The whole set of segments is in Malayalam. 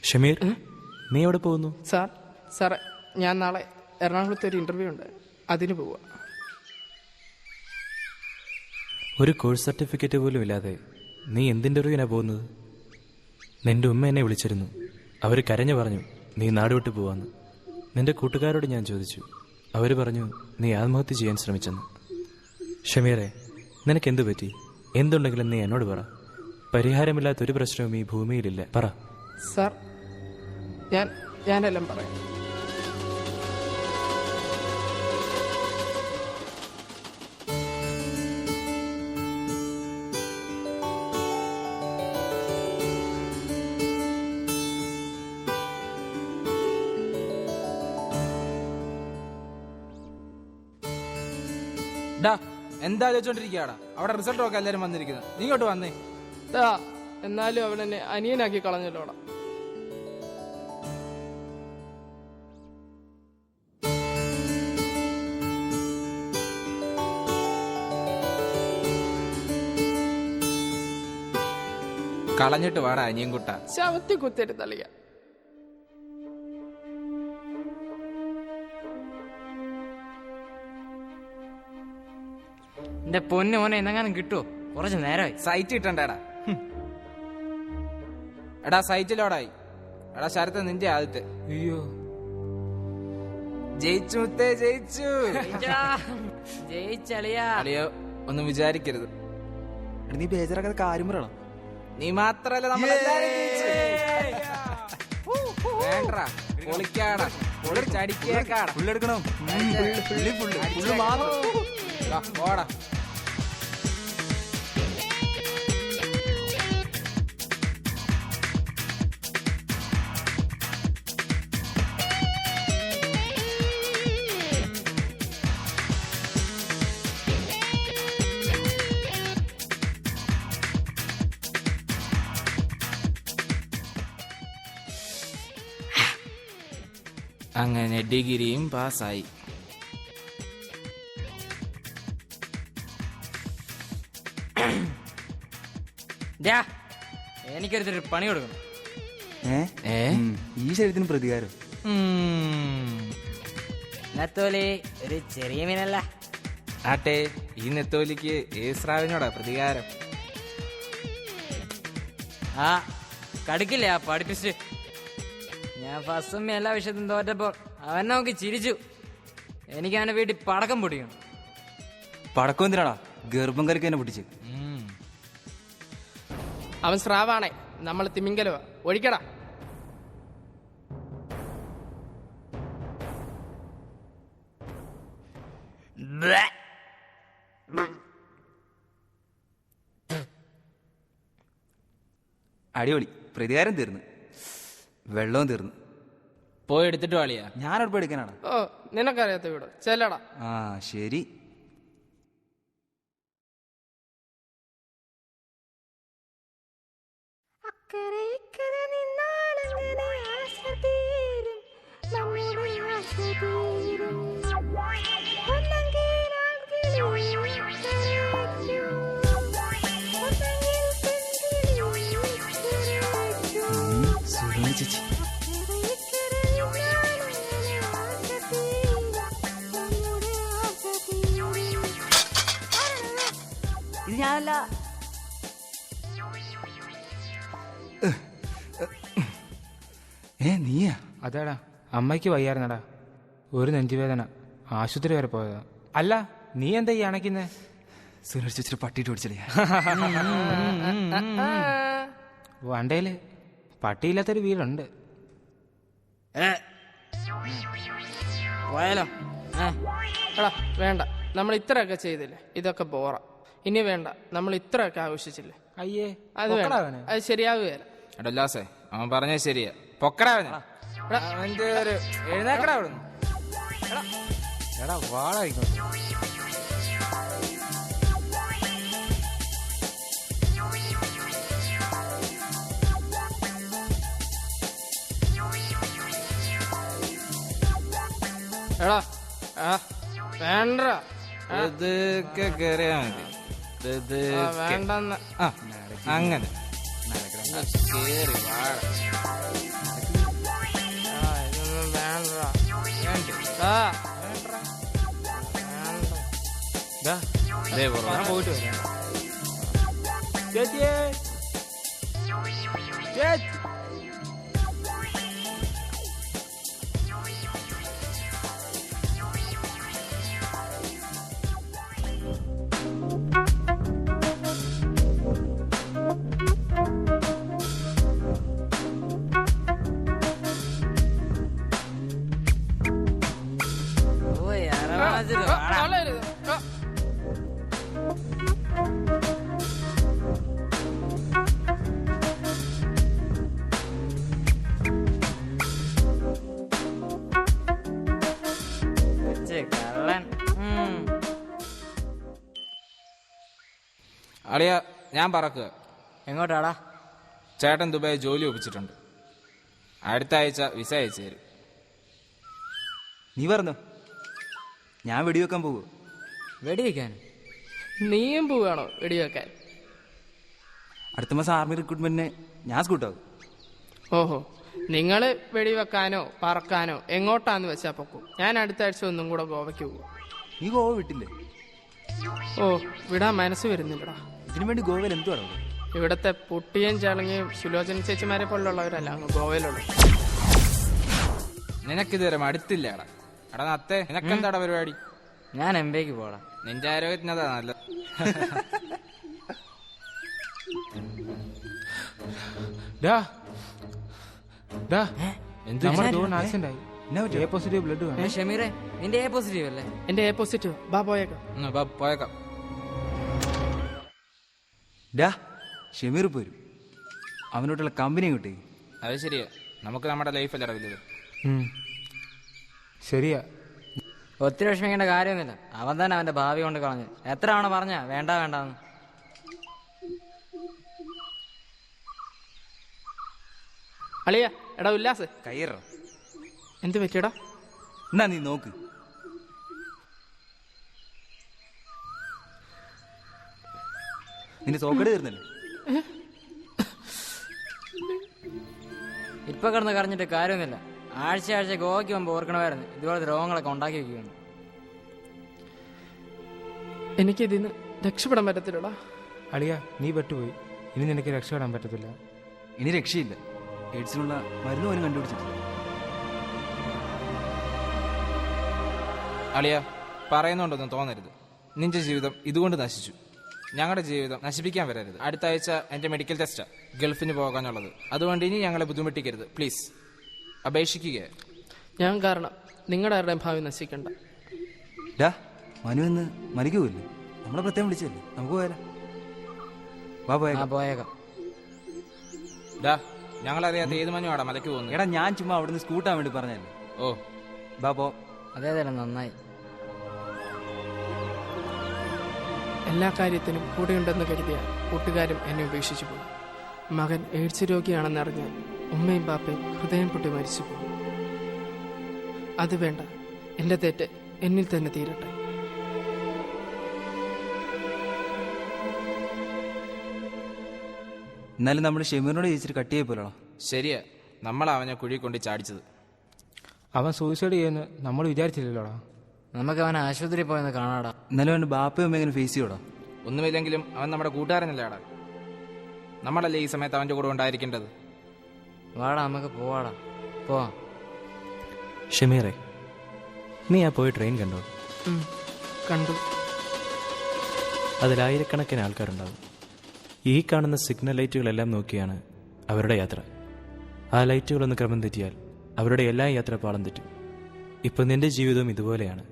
ഷമീർ, നീ എവിടെ പോകുന്നു? സാറേ ഞാൻ നാളെ എറണാകുളത്ത് ഒരു ഇൻ്റർവ്യൂ ഉണ്ട്, അതിന് പോവുക. ഒരു കോഴ്സ് സർട്ടിഫിക്കറ്റ് പോലും ഇല്ലാതെ നീ എന്ത് ഇൻ്റർവ്യൂവിനാണ് പോകുന്നത്? നിന്റെ ഉമ്മ എന്നെ വിളിച്ചിരുന്നു. അവർ കരഞ്ഞു പറഞ്ഞു നീ നാട് വിട്ടു പോവാന്ന്. നിന്റെ കൂട്ടുകാരോട് ഞാൻ ചോദിച്ചു, അവർ പറഞ്ഞു നീ ആത്മഹത്യ ചെയ്യാൻ ശ്രമിച്ചെന്ന്. ഷമീറെ, നിനക്കെന്തു പറ്റി? എന്തുണ്ടെങ്കിലും നീ എന്നോട് പറ. പരിഹാരമില്ലാത്തൊരു പ്രശ്നവും ഈ ഭൂമിയിലില്ല. പറ. സാർ, ഞാനെല്ലാം പറയാം. എന്താ ചോദിച്ചോണ്ടിരിക്കടാ? അവിടെ റിസൾട്ട് ഒക്കെ എല്ലാരും വന്നിരിക്കുന്നത്. നീ ഇങ്ങോട്ട് വന്നേ. എന്നാലും അവളെന്നെ അനിയനാക്കി കളഞ്ഞല്ലോടാ. കളഞ്ഞിട്ട് വാടാ അനിയൻകുട്ട. ശവത്തി കുത്തിരി തളിയ. എന്റെ പൊന്നു മോനെ എന്നെങ്ങാനും കിട്ടുമോ? കുറച്ച് നേരമായി. സൈറ്റ് ഇട്ടണ്ടാടാ. എടാ സൈറ്റിലോടായി. എടാ ശരത്ത് നിന്റെ ആദ്യത്തെ. അയ്യോ, ജയിച്ചു മുത്തേ, ജയിച്ചു. ജയിച്ചളിയാ. അളിയോ ഒന്നും വിചാരിക്കരുത്. നീ ബേജാറാക്കാതെ കാര്യം പറയണം. നീ മാത്രല്ല നമ്മളെല്ലാരും വേണ്ടാ. പൊളിക്കാടാ, പൊളിച്ചടിക്കേക്കാടാ. ഫുള്ളെടുക്കണം. ഓടാ. അങ്ങനെ ഡിഗ്രിയും പാസ്സായി. എനിക്കൊരു പണി കൊടുക്കണം. ഈ ശരീരത്തിന് പ്രതികാരം. നത്തോലി ഒരു ചെറിയ മീനല്ല. ആട്ടെ, ഈ നെത്തോലിക്ക് ഏസ്രാവിനോടാ പ്രതികാരം. ആ കടുക്കില്ലേ ആ പഠിപ്പിച്ച്. ഞാൻ ഫസ്റ്റ് സെമ്മി എല്ലാ വിഷയത്തും തോറ്റപ്പോൾ അവൻ നോക്കി ചിരിച്ചു. എനിക്ക് അവന്റെ വീട്ടിൽ പടക്കം പൊടിക്കണം. പടക്കം എന്തിനാടാ? ഗർഭം കറിക്ക് തന്നെ പൊട്ടിച്ച്. അവൻ സ്രാവാണേ, നമ്മൾ തിമിങ്കലോ. ഒഴിക്കടാ. അടിപൊളി, പ്രതികാരം തീർന്നു, വെള്ളവും തീർന്നു. പോയി എടുത്തിട്ട് വാളിയാ. ഞാനവിടെ എടുക്കാനാണ്. ഓ, നിനക്കറിയാത്ത വീട് ചെല്ലടാ. ആ ശരി. ചേച്ചി, ഇത് ഞാനല്ല. നീയാ? അതാടാ, അമ്മയ്ക്ക് വയ്യായിരുന്നടാ, ഒരു നെഞ്ചുവേദന, ആശുപത്രി വരെ പോയതാ. അല്ല, നീ എന്താ ഈ അണയ്ക്കുന്നേ? സുരക്ഷ ചേച്ചി പട്ടിയിട്ട് ഓടിച്ചല്ലേ? വണ്ടയില് പട്ടിയില്ലാത്തൊരു വീടുണ്ട്. പോയാലോ? എടാ വേണ്ട, നമ്മൾ ഇത്രയൊക്കെ ചെയ്തില്ലേ, ഇതൊക്കെ ബോറ. ഇനി വേണ്ട, നമ്മൾ ഇത്രയൊക്കെ ആഘോഷിച്ചില്ലേ. അയ്യേ, അത് വേണ്ട, അത് ശരിയാവുകയല്ല. എടാ ഉല്ലാസേ, അവൻ പറഞ്ഞ ശരിയാ. പൊക്കടാവനെ. എഴുന്നേക്കടാ അവിടുന്ന്. എടാ വാളായിക്കോ. എടാ വേണ്ട, ഇതൊക്കെ കേറിയാ മതി. വേണ്ടെന്ന്. അങ്ങനെ കേറി വാട. ആ ദാ, ദേ പോറോ. ഞാൻ പോയിട്ട് വരാം. ചേച്ചിയേ, ചേച്ചി. ഓയ് അരവാണത്തില് വാടാ. കളയരുത്. കൊച്ച് കള്ളൻ. അളിയ, ഞാൻ പറക്കുക. എങ്ങോട്ടാടാ? ചേട്ടൻ ദുബായി ജോലി ഒപ്പിച്ചിട്ടുണ്ട്. അടുത്ത ആഴ്ച വിസ അയച്ചു തരും. നീ പറഞ്ഞു ഞാൻ വെടിവെക്കാൻ പോകും. വെടിവെക്കാൻ? നീയും പോവാണോ വെടിവെക്കാൻ? അടുത്ത മാസം ആർമി റിക്രൂട്ട്മെന്റിന് ഞാൻ സ്കൂട്ടാകും. ഓഹോ, നിങ്ങള് വെടിവെക്കാനോ പറക്കാനോ എങ്ങോട്ടാന്ന് വെച്ചാ പൊക്കും. ഞാൻ അടുത്ത ആഴ്ച ഒന്നും കൂടെ ഗോവയ്ക്ക് പോവാ. നീ ഗോവ വിട്ടില്ലേ? ഓ, വിടാൻ മനസ്സ് വരുന്നില്ലടാ. ഇതിനു വേണ്ടി ഗോവയിൽ എന്തു വേണം? ഇവിടത്തെ പുട്ടിയും ചളങ്ങിയും സുലോചന ചേച്ചിമാരെ പോലുള്ളവരല്ല അങ്ങ് ഗോവയിലുള്ളത്. നിനക്കിതുവരെ മടുത്തില്ലേടാ? എടാ നത്തേ, നിനക്കെന്താടാ പരിപാടി? ഞാൻ എംബേക്ക് പോടാ. നിന്റെ ആരോഗ്യത്തിനതാ നല്ലത്. ഡാ, ഡാ, എന്ത് നമ്മുടെ ജോൺ ആക്സിഡന്റ് ആയി. എന്നാ പറ്റി? എ പോസിറ്റീവ് ബ്ലഡ് വേണം. ഷമീറെ, നിന്റെ എ പോസിറ്റീവ് അല്ലേ? എന്റെ എ പോസിറ്റീവ്. ബാ പോയേക്കാം. പോയേക്കാം. ഡാ, ഷമീർ പോരും. അവനോട്ടുള്ള കമ്പനി കിട്ടി. അത് ശരിയാ, നമുക്ക് നമ്മുടെ ലൈഫല്ലേ വലുത്. ശരിയാ. ഒത്തിരി വിഷമിക്കേണ്ട കാര്യമൊന്നുമില്ല. അവൻ തന്നെ അവന്റെ ഭാവി കൊണ്ട് കളഞ്ഞു. എത്ര തവണ പറഞ്ഞ വേണ്ട വേണ്ടാന്ന്. അളിയ, എടാ ഉല്ലാസ്, കയ്യറ. എന്ത് പറ്റിയടാ? എന്നാ നീ നോക്ക്. നിന്റെ സോക്കട് തീർന്നല്ലേ? ഇപ്പൊ കിടന്ന് കറഞ്ഞിട്ട് കാര്യമൊന്നുമില്ല. ആഴ്ച ഗോവയ്ക്ക് മുമ്പ് ഓർക്കണമായിരുന്നു. ഇതുപോലത്തെ രോഗങ്ങളൊക്കെ ഉണ്ടാക്കി വെക്കുകയാണ്. എനിക്കിതിന്ന് രക്ഷപ്പെടാൻ പറ്റത്തില്ലടാ. അളിയ, നീ പെട്ടുപോയി. ഇനി നിനക്ക് രക്ഷപ്പെടാൻ പറ്റത്തില്ല. ഇനി രക്ഷയില്ല. എയ്ഡ്സിനുള്ള മരുന്ന് പോലും കണ്ടുപിടിച്ചിട്ടില്ല. അളിയ, പറയുന്നുണ്ടെന്ന് തോന്നരുത്. നിന്റെ ജീവിതം ഇതുകൊണ്ട് നശിച്ചു. ഞങ്ങളുടെ ജീവിതം നശിപ്പിക്കാൻ വരരുത്. അടുത്ത ആഴ്ച എന്റെ മെഡിക്കൽ ടെസ്റ്റാ ഗൾഫിന് പോകാനുള്ളത്. അതുകൊണ്ട് ഇനി ഞങ്ങളെ ബുദ്ധിമുട്ടിക്കരുത് പ്ലീസ്. അപേക്ഷിക്കുക. ഞാൻ കാരണം നിങ്ങളുടെ ആരുടെയും ഭാവി നശിക്കണ്ട. ഡാ, മനു എന്ന് മരിക്കൂല്ലേ? നമ്മളെ പ്രത്യേകം വിളിച്ചല്ലേ? നമുക്ക് പോയാലോ? വാ പോയേക്കാം. പോയേക്കാം. ഡാ, ഞങ്ങളറിയാത്ത ഏത് മനുവാടാ മലയ്ക്ക് പോകുന്നത്? എടാ, ഞാൻ ചുമ്മാ അവിടുന്ന് സ്കൂട്ടാൻ വേണ്ടി പറഞ്ഞല്ലേ. ഓ, ബാ പോ. അതേതല്ലേ നന്നായി. എല്ലാ കാര്യത്തിനും കൂടെയുണ്ടെന്ന് കരുതിയ കൂട്ടുകാരും എന്നെ ഉപേക്ഷിച്ചു പോകും. മകൻ എയ്ഡ്സ് രോഗിയാണെന്നറിഞ്ഞാൽ ഉമ്മയും ബാപ്പയും ഹൃദയം പൊട്ടി മരിച്ചു പോകും. അത് വേണ്ട. എന്റെ തെറ്റ് എന്നിൽ തന്നെ തീരട്ടെ. എന്നാലും നമ്മൾ ഷെമീറിനോട് ചോദിച്ചിട്ട് കട്ടിയായി പോലോ. ശരിയാ, നമ്മൾ അവനെ കുഴി കൊണ്ട് ചാടിച്ചത്. അവൻ സൂയിസൈഡ് ചെയ്യുമെന്ന് നമ്മൾ വിചാരിച്ചില്ലല്ലോടാ. നമുക്ക് അവൻ ആശുപത്രിയിൽ പോയെന്ന് കാണാടാ. എന്നാലും അവൻ്റെ ബാപ്പയും അമ്മ എങ്ങനെ ഫേസ് ചെയ്യോടാ? ഒന്നുമില്ലെങ്കിലും അവൻ നമ്മുടെ കൂട്ടുകാരനല്ലേടാ. നമ്മളല്ലേ ഈ സമയത്ത് അവന്റെ കൂടെ ഉണ്ടായിരിക്കേണ്ടത്. വാടാ, നമുക്ക് പോവാടാ. പോവാം. ഷമീറെ, നീ ആ പോയി ട്രെയിൻ കണ്ടോ? കണ്ടു. അതിലായിരക്കണക്കിന് ആൾക്കാരുണ്ടാവും. ഈ കാണുന്ന സിഗ്നൽ ലൈറ്റുകളെല്ലാം നോക്കിയാണ് അവരുടെ യാത്ര. ആ ലൈറ്റുകളൊന്ന് ക്രമം തെറ്റിയാൽ അവരുടെ എല്ലാ യാത്ര പാളം തെറ്റും. ഇപ്പം നിന്റെ ജീവിതവും ഇതുപോലെയാണ്.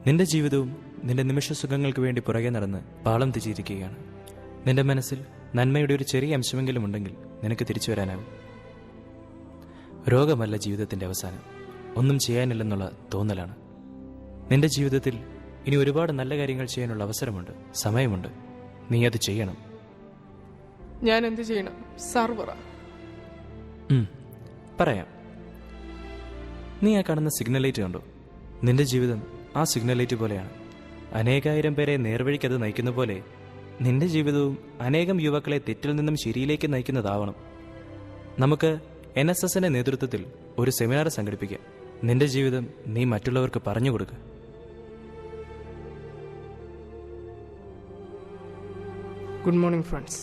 നിന്റെ ജീവിതവും നിന്റെ നിമിഷ സുഖങ്ങൾക്ക് വേണ്ടി പുറകെ നടന്ന് പാളം തെറ്റിയിരിക്കുകയാണ്. നിന്റെ മനസ്സിൽ നന്മയുടെ ഒരു ചെറിയ അംശമെങ്കിലും ഉണ്ടെങ്കിൽ നിനക്ക് തിരിച്ചു വരാനാവും. രോഗമല്ല ജീവിതത്തിന്റെ അവസാനം, ഒന്നും ചെയ്യാനില്ലെന്നുള്ള തോന്നലാണ്. നിന്റെ ജീവിതത്തിൽ ഇനി ഒരുപാട് നല്ല കാര്യങ്ങൾ ചെയ്യാനുള്ള അവസരമുണ്ട്, സമയമുണ്ട്. നീ അത് ചെയ്യണം. ഞാൻ എന്ത് ചെയ്യണം? സാർ പറയാം. നീ ആ കാണുന്ന സിഗ്നൽ ലൈറ്റ് കണ്ടോ? നിന്റെ ജീവിതം ആ സിഗ്നൽ ലൈറ്റ് പോലെയാണ്. അനേകായിരം പേരെ നേർവഴിക്കത് നയിക്കുന്ന പോലെ നിന്റെ ജീവിതവും അനേകം യുവാക്കളെ തെറ്റിൽ നിന്നും ശരിയിലേക്ക് നയിക്കുന്നതാവണം. നമുക്ക് NSSന്റെ നേതൃത്വത്തിൽ ഒരു സെമിനാർ സംഘടിപ്പിക്കാം. നിന്റെ ജീവിതം നീ മറ്റുള്ളവർക്ക് പറഞ്ഞു കൊടുക്കുക. Good morning friends.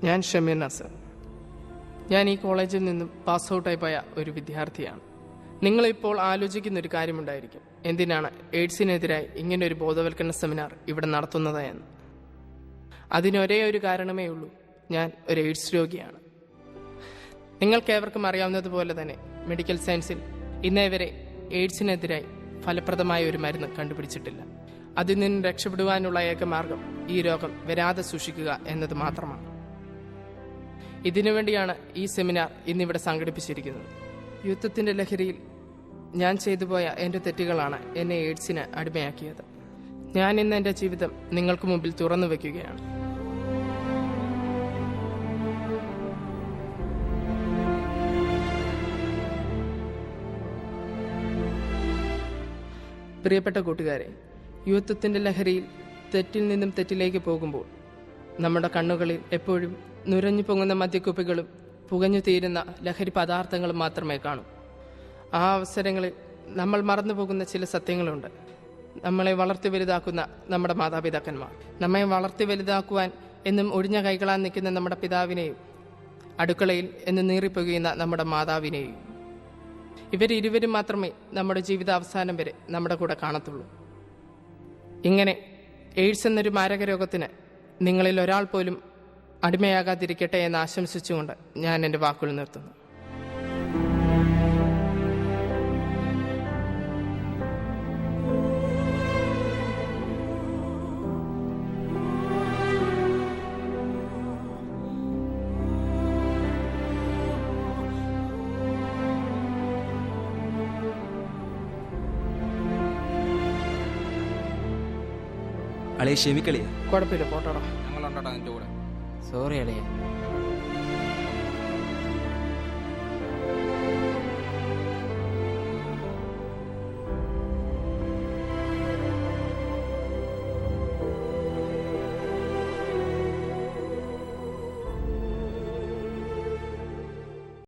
ഞാൻ ഷമീർ നസർ. ഞാൻ ഈ കോളേജിൽ നിന്നും പാസ് ഔട്ടായി പോയ ഒരു വിദ്യാർത്ഥിയാണ്. നിങ്ങളിപ്പോൾ ആലോചിക്കുന്നൊരു കാര്യമുണ്ടായിരിക്കും, എന്തിനാണ് എയ്ഡ്സിനെതിരായി ഇങ്ങനൊരു ബോധവൽക്കരണ സെമിനാർ ഇവിടെ നടത്തുന്നത് എന്ന്. അതിനൊരേ ഒരു കാരണമേ ഉള്ളൂ, ഞാൻ ഒരു എയ്ഡ്സ് രോഗിയാണ്. നിങ്ങൾക്കേവർക്കും അറിയാവുന്നതുപോലെ തന്നെ മെഡിക്കൽ സയൻസിൽ ഇന്നേ വരെ എയ്ഡ്സിനെതിരായി ഫലപ്രദമായ ഒരു മരുന്ന് കണ്ടുപിടിച്ചിട്ടില്ല. അതിൽ നിന്ന് രക്ഷപ്പെടുവാനുള്ള ഏക മാർഗം ഈ രോഗം വരാതെ സൂക്ഷിക്കുക എന്നത് മാത്രമാണ്. ഇതിനുവേണ്ടിയാണ് ഈ സെമിനാർ ഇന്നിവിടെ സംഘടിപ്പിച്ചിരിക്കുന്നത്. യുദ്ധത്തിന്റെ ലഹരിയിൽ ഞാൻ ചെയ്തു പോയ എൻ്റെ തെറ്റുകളാണ് എന്നെ എയ്ഡ്സിന് അടിമയാക്കിയത്. ഞാൻ ഇന്ന് എൻ്റെ ജീവിതം നിങ്ങൾക്ക് മുമ്പിൽ തുറന്നു വയ്ക്കുകയാണ്. പ്രിയപ്പെട്ട കൂട്ടുകാരെ, യുദ്ധത്തിന്റെ ലഹരിയിൽ തെറ്റിൽ നിന്നും തെറ്റിലേക്ക് പോകുമ്പോൾ നമ്മുടെ കണ്ണുകളിൽ എപ്പോഴും നുരഞ്ഞു പൊങ്ങുന്ന മദ്യക്കുപ്പികളും പുകഞ്ഞു തീരുന്ന ലഹരി പദാർത്ഥങ്ങളും മാത്രമേ കാണൂ. ആ അവസരങ്ങളിൽ നമ്മൾ മറന്നു പോകുന്ന ചില സത്യങ്ങളുണ്ട്. നമ്മളെ വളർത്തി വലുതാക്കുന്ന നമ്മുടെ മാതാപിതാക്കന്മാർ, നമ്മെ വളർത്തി വലുതാക്കുവാൻ എന്നും ഒഴിഞ്ഞ കൈകളാൻ നിൽക്കുന്ന നമ്മുടെ പിതാവിനെയും അടുക്കളയിൽ എന്ന് നീറിപ്പൊകയുന്ന നമ്മുടെ മാതാവിനെയും. ഇവരിരുവരും മാത്രമേ നമ്മുടെ ജീവിതാവസാനം വരെ നമ്മുടെ കൂടെ കാണത്തുള്ളൂ. ഇങ്ങനെ എയ്ഡ്സ് എന്നൊരു മാരക രോഗത്തിന് നിങ്ങളിൽ ഒരാൾ പോലും അടിമയാകാതിരിക്കട്ടെ എന്ന് ആശംസിച്ചുകൊണ്ട് ഞാൻ എൻ്റെ വാക്കുകൾ നിർത്തുന്നു. അളിയെ ക്ഷമിക്കളിയാ. കുഴപ്പമില്ല, പോട്ടോടാ. ഞങ്ങളുണ്ടോടാ നിന്റെ കൂടെ. സോറി അളിയ.